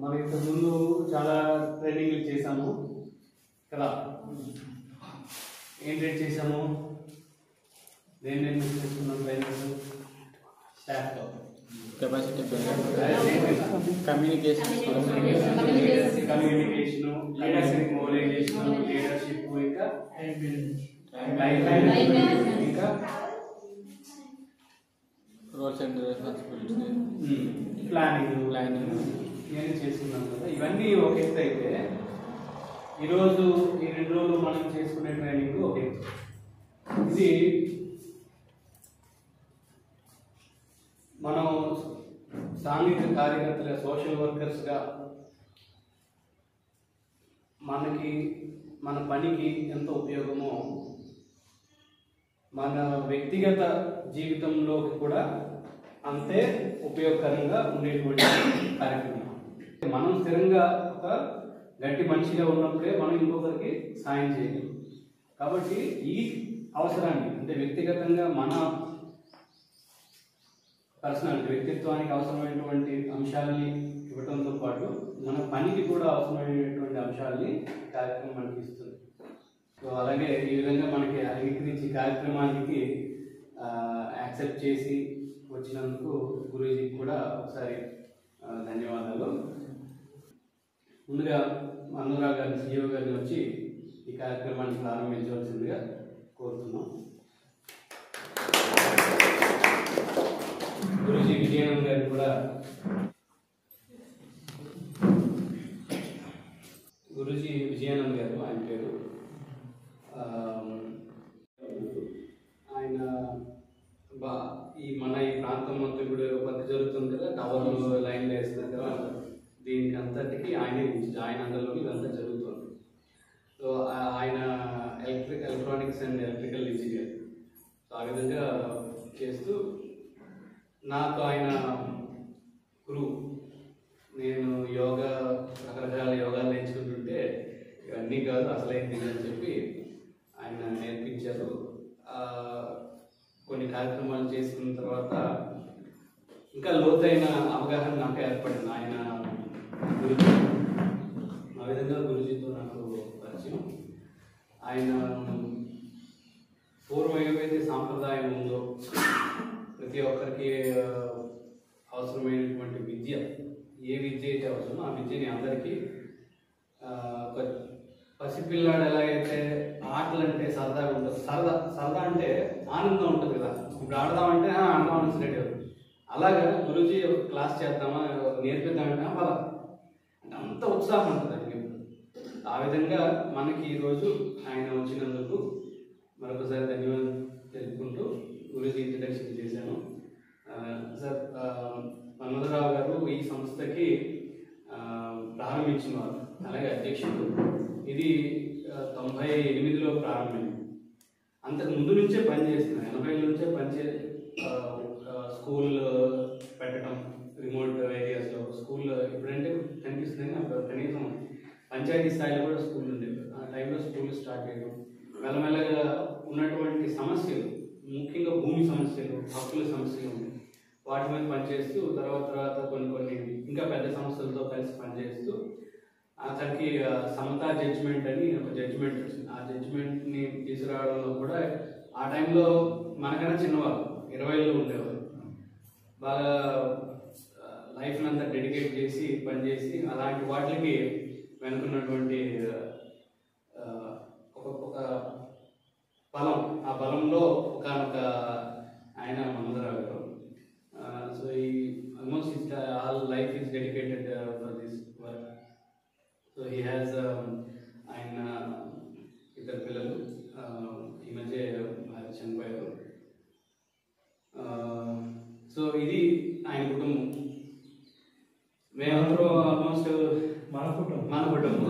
మనం ఇంతకు ముందు చాలా ట్రైనింగ్లు చేశాము కదా. ఏం ట్రైన్ చేశాము, దేని చేసుకున్నాం ట్రైనింగ్స్? స్టాఫ్తో capacity communication, leadership mobilisation, leadership, ఇంకా రోల్స్ అండ్ రెస్పాన్సిబిలిటీ, ప్లానింగ్ ఇవన్నీ చేసుకున్నాం కదా. ఇవన్నీ ఒక ఎత్తు అయితే ఈరోజు ఈ 2 రోజులు మనం చేసుకునే ట్రైనింగ్ ఒక ఎత్తు. ఇది మనం సాంఘిక కార్యకర్తలుగా, సోషల్ వర్కర్స్గా మన పనికి ఎంత ఉపయోగమో మన వ్యక్తిగత జీవితంలోకి కూడా అంతే ఉపయోగకరంగా ఉండేటువంటి కార్యక్రమం. మనం స్థిరంగా ఒక గట్టి మనిషిగా ఉన్నప్పుడే మనం ఇంకొకరికి సాయం చేయగలం. కాబట్టి ఈ అవసరాన్ని, అంటే వ్యక్తిగతంగా మన పర్సనాలిటీ, వ్యక్తిత్వానికి అవసరమైనటువంటి అంశాలని ఇవ్వడంతో పాటు మన పనికి కూడా అవసరమైనటువంటి అంశాలని కార్యక్రమం మనకి ఇస్తుంది. సో అలాగే ఈ విధంగా మనకి అంగీకరించి కార్యక్రమానికి యాక్సెప్ట్ చేసి వచ్చినందుకు గురూజీకి కూడా ఒకసారి ధన్యవాదాలు. ముందుగా అనురాగ్ గారిని, CEO గారిని వచ్చి ఈ కార్యక్రమాన్ని ప్రారంభించవలసిందిగా కోరుతున్నాం. గురూజీ విజయానంద్ గారు కూడా, గురూజీ విజయానంద్ గారు ఆయన పేరు. ఆయన మన ఈ ప్రాంతం మొత్తం ఇప్పుడు వర్క్ జరుగుతుంది కదా, టవర్లు లైన్లు వేస్తున్నారు కదా, దీనికి అంతటికి ఆయన అందరిలోకి ఇదంతా జరుగుతుంది. సో ఆయన electronics and electrical engineer. So ఆ విధంగా చేస్తూ నాకు ఆయన గురువు. నేను రకరకాల యోగాలు నేర్చుకుంటుంటే ఇవన్నీ కాదు అసలైంది అని చెప్పి ఆయన నేర్పించారు. కొన్ని కార్యక్రమాలు చేసుకున్న తర్వాత ఇంకా లోతైన అవగాహన నాకు ఏర్పడింది ఆయన గురించి. ఆ విధంగా గురుజీతో నాకు పరిచయం. ఆయన పూర్వం ఏవైతే సాంప్రదాయం ఉందో, ప్రతి ఒక్కరికి అవసరమైనటువంటి విద్య, ఏ విద్య అయితే అవసరమో ఆ విద్యని అందరికీ, పసిపిల్లాడు ఎలా అయితే ఆటలు అంటే సరదాగా ఉంటుంది, సరదా అంటే ఆనందం ఉంటుంది కదా, ఇప్పుడు ఆడదామంటే ఆడదాం అనేసి అలాగా గురూజీ ఒక క్లాస్ చేద్దామా, నేర్పిద్దామంటే వాళ్ళ అంటే అంత ఉత్సాహం ఉంటుంది ఆయనకి. ఆ విధంగా మనకి ఈరోజు ఆయన వచ్చినందుకు మరొకసారి ధన్యవాదాలు తెలుపుకుంటూ గురూజీ ఇంట్రడక్షన్ చేశాను. సార్, మన్మథరావు గారు ఈ సంస్థకి ప్రారంభించిన వారు, అలాగే అధ్యక్షుడు. ఇది 98లో ప్రారంభమైంది. అంతకు ముందు నుంచే పనిచేస్తున్నాను, 80ల నుంచే స్కూల్ పెట్టడం, రిమోట్ ఏరియాస్లో స్కూల్ ఇప్పుడంటే కనిపిస్తుంది కానీ అప్పుడు కనీసం పంచాయతీ స్థాయిలో కూడా స్కూల్ ఉండేవి. ఆ టైంలో స్కూల్ స్టార్ట్ చేయడం, మెల్లమెల్లగా ఉన్నటువంటి సమస్యలు, ముఖ్యంగా భూమి సమస్యలు, హక్కుల సమస్యలు ఉన్నాయి, వాటి మీద పనిచేస్తూ తర్వాత కొన్ని ఇంకా పెద్ద సంస్థలతో కలిసి పనిచేస్తూ అతనికి సమతా జడ్జిమెంట్ అని ఒక జడ్జిమెంట్ వచ్చింది. ఆ జడ్జిమెంట్ని తీసుకురావడంలో కూడా ఆ టైంలో మనకన్నా చిన్నవాళ్ళు 20లో ఉండేవాళ్ళు. బాగా లైఫ్ని అంతా డెడికేట్ చేసి పనిచేసి అలాంటి వాటికి వెనుకున్నటువంటి ఒక బలం, ఆ బలంలో ఒకనొక ఆయన మన్మథరావు గారు. సో ఈ almost all life is dedicated for this work. So he has ఆయన ఇద్దరు పిల్లలు, ఈ మధ్య చనిపోయారు. సో ఇది ఆయన కుటుంబం. మేమందరూ ఆల్మోస్ట్ మన కుటుంబం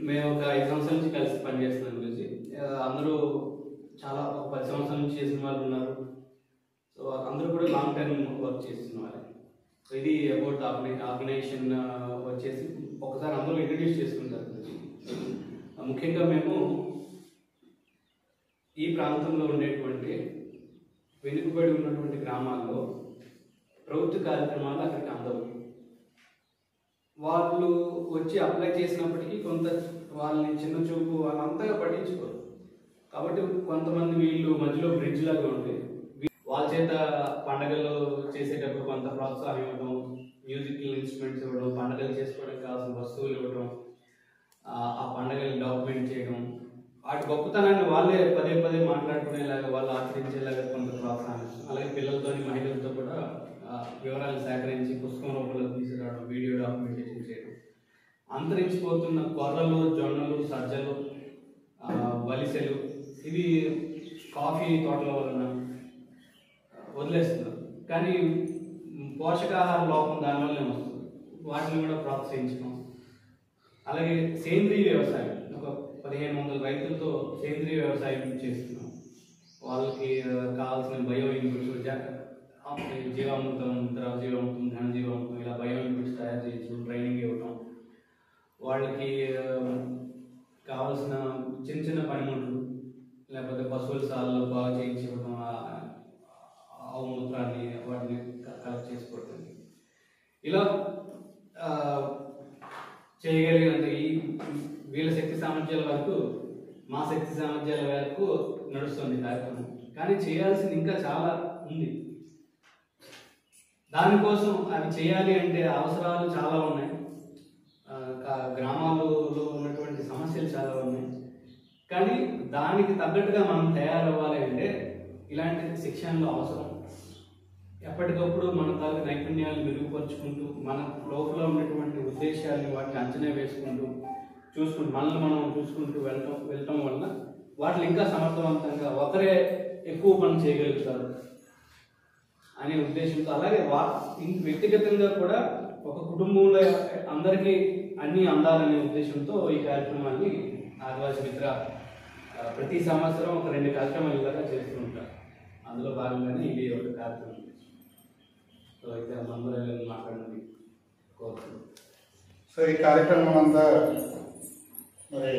మేము ఒక 5 సంవత్సరాల నుంచి కలిసి పనిచేస్తున్నాం గురించి. అందరూ చాలా 10 సంవత్సరాల నుంచి చేసిన వాళ్ళు ఉన్నారు. సో అందరూ కూడా లాంగ్ టైం వర్క్ చేస్తున్న వాళ్ళు. సో ఇది అబౌట్ ఆర్గనైజేషన్ వచ్చేసి ఒకసారి అందరూ ఇంట్రడ్యూస్ చేసుకుంటారు. ముఖ్యంగా మేము ఈ ప్రాంతంలో ఉండేటువంటి వెనుకబడి ఉన్నటువంటి గ్రామాల్లో ప్రభుత్వ కార్యక్రమాలు అక్కడికి అందవు. వాళ్ళు వచ్చి అప్లై చేసినప్పటికీ కొంత వాళ్ళని చిన్న చూపు వాళ్ళంతగా పట్టించుకోరు. కాబట్టి కొంతమంది వీళ్ళు మధ్యలో బ్రిడ్జ్ లాగా ఉండి వాళ్ళ చేత పండగలు చేసేటప్పుడు కొంత ప్రోత్సాహం ఇవ్వడం, మ్యూజికల్ ఇన్స్ట్రుమెంట్స్ ఇవ్వడం, పండగలు చేసుకోవడానికి కావాల్సిన వస్తువులు ఇవ్వడం, ఆ పండగలు డాక్యుమెంట్ చేయడం, వాటి గొప్పతనాన్ని వాళ్ళే పదే పదే మాట్లాడుకునేలాగా వాళ్ళు ఆచరించేలాగా కొంత ప్రోత్సాహం. అలాగే పిల్లలతో మహిళలతో కూడా వివరాలు సేకరించి పుస్తకం రూపంలో తీసుకురావడం, వీడియో డాక్యుమెంటేషన్ చేయడం. అంతరించిపోతున్న కొర్రలు, జొన్నలు, సజ్జలు, వలిసెలు ఇవి కాఫీ తోటల వలన వదిలేస్తున్నారు. కానీ పోషకాహార లోపం దానివల్లనే వస్తుంది. వాటిని కూడా ప్రోత్సహించడం. అలాగే సేంద్రీయ వ్యవసాయం, ఒక 1500 రైతులతో సేంద్రీయ వ్యవసాయం చేస్తున్నాం. వాళ్ళకి కావాల్సిన బయో ఇన్పుట్స్, జీవామృతం, ద్రవ జీవామృతం, ఘన జీవామృతం, ఇలా బయో ఇన్పుట్స్ తయారు చేయొచ్చు, ట్రైనింగ్ ఇవ్వటం. వాళ్ళకి కావాల్సిన చిన్న చిన్న పనిముట్లు, లేకపోతే పశువుల సాలలో బాగా చేయించివ్వడం, ఆవు మూత్రాన్ని వాటిని కలెక్ట్ చేసుకోవటం. ఇలా చేయగలిగినంత ఈ వీళ్ళ శక్తి సామర్థ్యాల వరకు, మా శక్తి సామర్థ్యాల వరకు నడుస్తుంది కార్యక్రమం. కానీ చేయాల్సింది ఇంకా చాలా ఉంది. దానికోసం అవి చేయాలి అంటే అవసరాలు చాలా ఉన్నాయి. గ్రామాల్లో ఉన్నటువంటి సమస్యలు చాలా ఉన్నాయి. కానీ దానికి తగ్గట్టుగా మనం తయారవ్వాలి అంటే ఇలాంటి శిక్షణలో అవసరం. ఎప్పటికప్పుడు మన తాలూకు నైపుణ్యాలను మెరుగుపరుచుకుంటూ, మన లోపల ఉన్నటువంటి ఉద్దేశాన్ని వాటిని అంచనా వేసుకుంటూ, మనల్ని మనం చూసుకుంటూ వెళ్ళటం వల్ల వాటిని ఇంకా సమర్థవంతంగా ఒకరే ఎక్కువ పని చేయగలుగుతారు అనే ఉద్దేశంతో, అలాగే వ్యక్తిగతంగా కూడా ఒక కుటుంబంలో అందరికీ అన్నీ అందాలనే ఉద్దేశంతో ఈ కార్యక్రమాన్ని ఆదివాసీ మిత్ర ప్రతి సంవత్సరం ఒక 2 కార్యక్రమాలు ఇలాగా చేస్తూ ఉంటారు. అందులో భాగంగానే ఇది ఒక కార్యక్రమం. సో అయితే అందరూ మాట్లాడండి కోరుతున్నాను. సో ఈ కార్యక్రమం అంతా మరి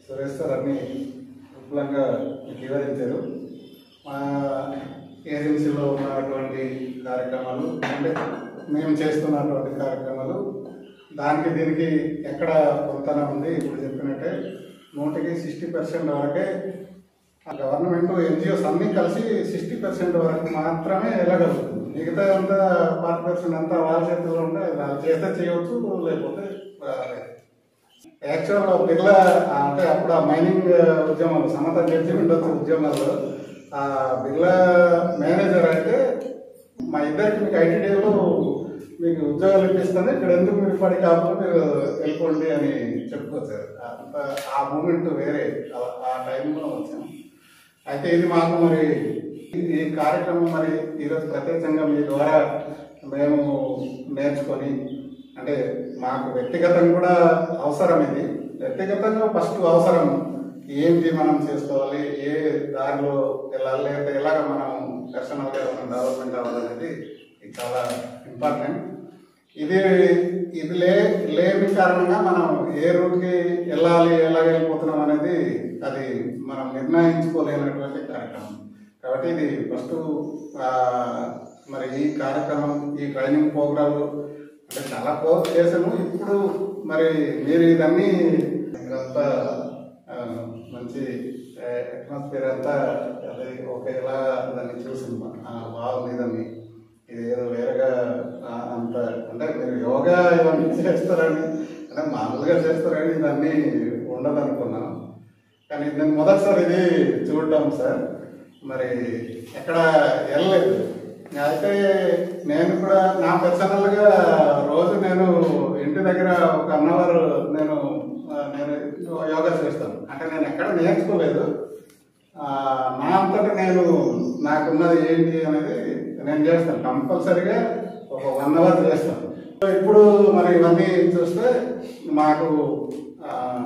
సురేష్ సార్ అన్ని విపులంగా వివరించారు. మా ఏజెన్సీలో ఉన్నటువంటి కార్యక్రమాలు, అంటే మేము చేస్తున్నటువంటి కార్యక్రమాలు, దానికి దీనికి ఎక్కడ పొంతన ఉంది. ఇప్పుడు చెప్పినట్టే 100% వరకే గవర్నమెంట్, ఎన్జిఓస్ అన్నీ కలిసి 60% వరకు మాత్రమే వెళ్ళగలుగుతుంది. మిగతా అంతా 40% అంతా వాళ్ళ చేతుల్లో ఉంటే వాళ్ళు చేస్తే చేయవచ్చు, లేకపోతే యాక్చువల్ బిర్లా అంటే అప్పుడు ఆ మైనింగ్ ఉద్యమాలు, సమత జడ్జిమెంట్ వచ్చే ఉద్యమాల్లో ఆ బిర్లా మేనేజర్ అయితే మా ఇద్దరికి మీకు ఐటీడీలో మీకు ఉద్యోగాలు ఇప్పిస్తాను, ఇక్కడ ఎందుకు మీరు పడి కాకుండా మీరు వెళ్ళిపోండి అని చెప్పుకొచ్చారు. ఆ మూమెంట్ వేరే, ఆ టైంలో వచ్చాము. అయితే ఇది మాకు మరి ఈ కార్యక్రమం మరి ఈరోజు ప్రత్యేకంగా మీ ద్వారా మేము నేర్చుకొని, అంటే మాకు వ్యక్తిగతంగా కూడా అవసరం. ఇది వ్యక్తిగతంగా ఫస్ట్ అవసరం ఏంటి, మనం చేసుకోవాలి, ఏ దారిలో వెళ్ళాలి, లేకపోతే ఎలాగ మనం పర్సనల్గా మనం డెవలప్మెంట్ అవ్వాలనేది ఇది చాలా ఇంపార్టెంట్. ఇది లేని కారణంగా మనం ఏ రూట్కి వెళ్ళాలి, ఎలాగ వెళ్ళిపోతున్నాం అనేది అది మనం నిర్ణయించుకోలేనటువంటి కార్యక్రమం. కాబట్టి ఇది ఫస్ట్ మరి ఈ కార్యక్రమం, ఈ ట్రైనింగ్ ప్రోగ్రామ్ అంటే చాలా కోర్స్ చేసాము. ఇప్పుడు మరి మీరు ఇదన్నీ అంతా మంచి అట్మాస్ఫియర్ అంతా అది ఒకేలా దాన్ని చూసింది, బాగుంది. దాన్ని ఇది ఏదో వేరేగా అంత అంటే మీరు యోగా ఇవన్నీ చేస్తారని, అంటే మామూలుగా చేస్తారని ఇదన్నీ ఉండదు అనుకున్నాను. కానీ నేను మొదటిసారి ఇది చూడటం సార్, మరి ఎక్కడ వెళ్ళలేదు. అయితే నేను కూడా నా పర్సనల్గా రోజు నేను ఇంటి దగ్గర ఒక 1 అవర్ నేను యోగా చేస్తాను. అంటే నేను ఎక్కడ నేర్చుకోలేదు, నా అంతటా నేను నాకున్నది ఏంటి అనేది నేను చేస్తాను. కంపల్సరీగా ఒక 1 అవర్ చేస్తాను. ఇప్పుడు మరి ఇవన్నీ చూస్తే మాకు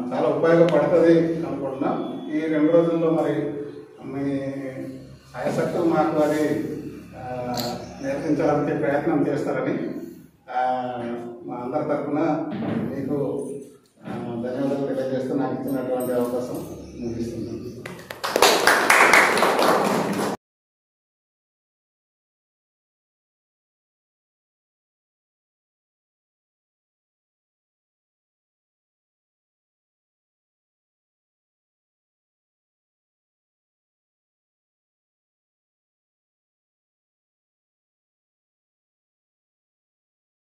చాలా ఉపయోగపడుతుంది అనుకుంటున్నాం. ఈ 2 రోజుల్లో మరి మీ ఆయశక్తులు మాకు అది నేర్పించడానికి ప్రయత్నం చేస్తారని మా అందరి తరఫున మీకు ధన్యవాదాలు తెలియజేస్తూ నాకు ఇచ్చినటువంటి అవకాశం ముగిస్తున్నాను.